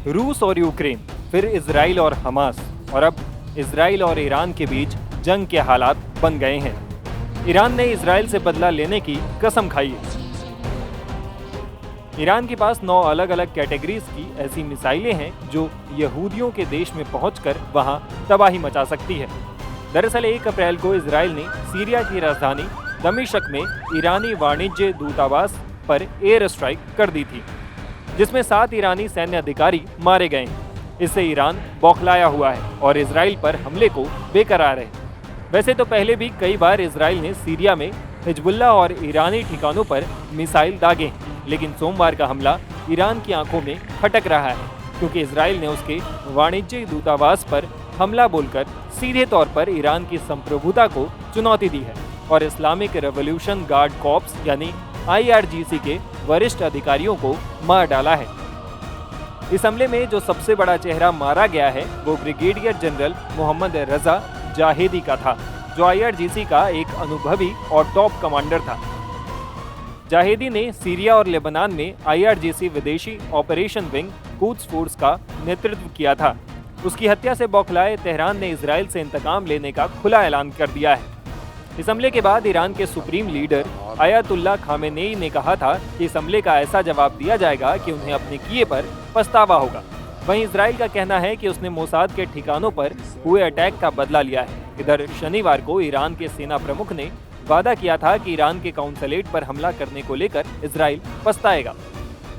रूस और यूक्रेन, फिर इजराइल और हमास, और अब इजराइल और ईरान के बीच जंग के हालात बन गए हैं। ईरान ने इजराइल से बदला लेने की कसम खाई है। ईरान के पास 9 अलग अलग कैटेगरीज की ऐसी मिसाइलें हैं जो यहूदियों के देश में पहुंचकर वहां तबाही मचा सकती है। दरअसल 1 अप्रैल को इजराइल ने सीरिया की राजधानी दमिश्क में ईरानी वाणिज्य दूतावास पर एयर स्ट्राइक कर दी थी, जिसमें 7 ईरानी सैन्य अधिकारी मारे गए। इससे ईरान बौखलाया हुआ है और इजराइल पर हमले को बेकरार है। वैसे तो पहले भी कई बार इजराइल ने सीरिया में हिजबुल्लाह और ईरानी ठिकानों पर मिसाइल दागे, लेकिन सोमवार का हमला ईरान की आंखों में खटक रहा है, क्योंकि इजराइल ने उसके वाणिज्यिक दूतावास पर हमला बोलकर सीधे तौर पर ईरान की संप्रभुता को चुनौती दी है और इस्लामिक रेवोल्यूशन गार्ड कॉर्प्स यानी IRGC के वरिष्ठ अधिकारियों को मार डाला है। इस हमले में जो सबसे बड़ा चेहरा मारा गया है वो ब्रिगेडियर जनरल मोहम्मद रजा जाहेदी का था, जो IRGC का एक अनुभवी और टॉप कमांडर था। जाहेदी ने सीरिया और लेबनान में IRGC विदेशी ऑपरेशन विंग कुद्स फोर्स का नेतृत्व किया था। उसकी हत्या से बौखलाए तेहरान ने इजराइल से इंतकाम लेने का खुला ऐलान कर दिया है। इस हमले के बाद ईरान के सुप्रीम लीडर आयतुल्लाह खामेनेई ने कहा था कि इस हमले का ऐसा जवाब दिया जाएगा कि उन्हें अपने किए पर पछतावा होगा। वहीं इजराइल का कहना है कि उसने मोसाद के ठिकानों पर हुए अटैक का बदला लिया है। इधर शनिवार को ईरान के सेना प्रमुख ने वादा किया था कि ईरान के काउंसलेट पर हमला करने को लेकर इजराइल पछताएगा।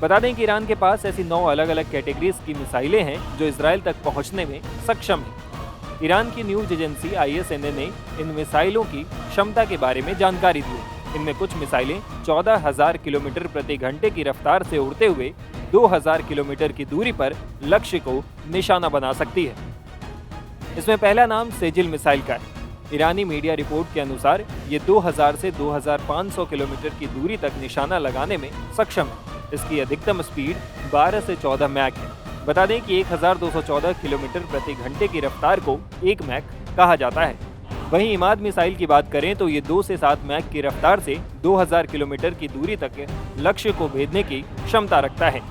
बता दें कि ईरान के पास ऐसी 9 अलग अलग कैटेगरीज की मिसाइलें हैं जो इजराइल तक पहुंचने में सक्षम हैं। ईरान की न्यूज एजेंसी ISNA ने इन मिसाइलों की क्षमता के बारे में जानकारी दी। इनमें कुछ मिसाइलें 14,000 किलोमीटर प्रति घंटे की रफ्तार से उड़ते हुए 2,000 किलोमीटर की दूरी पर लक्ष्य को निशाना बना सकती है। इसमें पहला नाम सेजिल मिसाइल का है। ईरानी मीडिया रिपोर्ट के अनुसार ये 2,000 से 2,500 किलोमीटर की दूरी तक निशाना लगाने में सक्षम है। इसकी अधिकतम स्पीड 12 से 14 मैक है। बता दें कि 1,214 किलोमीटर प्रति घंटे की रफ्तार को 1 मैक कहा जाता है। वहीं इमाद मिसाइल की बात करें तो ये 2 से 7 मैक की रफ्तार से 2,000 किलोमीटर की दूरी तक लक्ष्य को भेदने की क्षमता रखता है।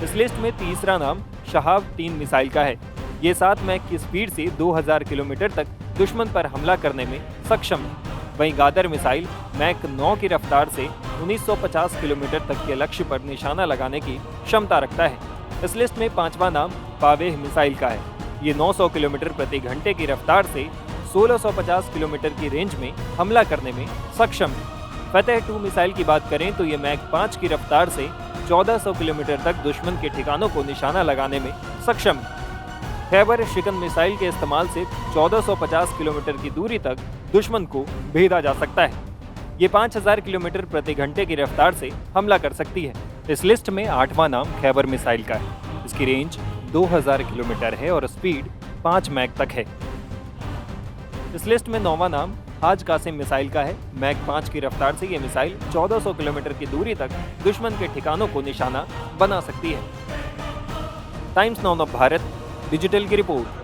इस लिस्ट में तीसरा नाम शहाब 3 मिसाइल का है। ये 7 मैक की स्पीड से 2,000 किलोमीटर तक दुश्मन पर हमला करने में सक्षम है। वहीं गादर मिसाइल मैक 9 की रफ्तार से 1950 किलोमीटर तक के लक्ष्य पर निशाना लगाने की क्षमता रखता है। इस लिस्ट में 5वां नाम पावेह मिसाइल का है। ये 900 किलोमीटर प्रति घंटे की रफ्तार से 1650 किलोमीटर की रेंज में हमला करने में सक्षम है। फतेह 2 मिसाइल की बात करें तो ये मैक 5 की रफ्तार से 1400 किलोमीटर तक दुश्मन के ठिकानों को निशाना लगाने में सक्षम है। खैबर शिकन मिसाइल के इस्तेमाल से 1450 किलोमीटर की दूरी तक दुश्मन को भेदा जा सकता है। ये 5000 किलोमीटर प्रति घंटे की रफ्तार से हमला कर सकती है। इस लिस्ट में 8वां नाम खैबर मिसाइल का है। इसकी रेंज 2000 किलोमीटर है और स्पीड 5 मैक तक है। इस लिस्ट में 9वां नाम हाज कासिम मिसाइल का है। मैक 5 की रफ्तार से ये मिसाइल 1400 किलोमीटर की दूरी तक दुश्मन के ठिकानों को निशाना बना सकती है। Times now of Bharat digital की रिपोर्ट।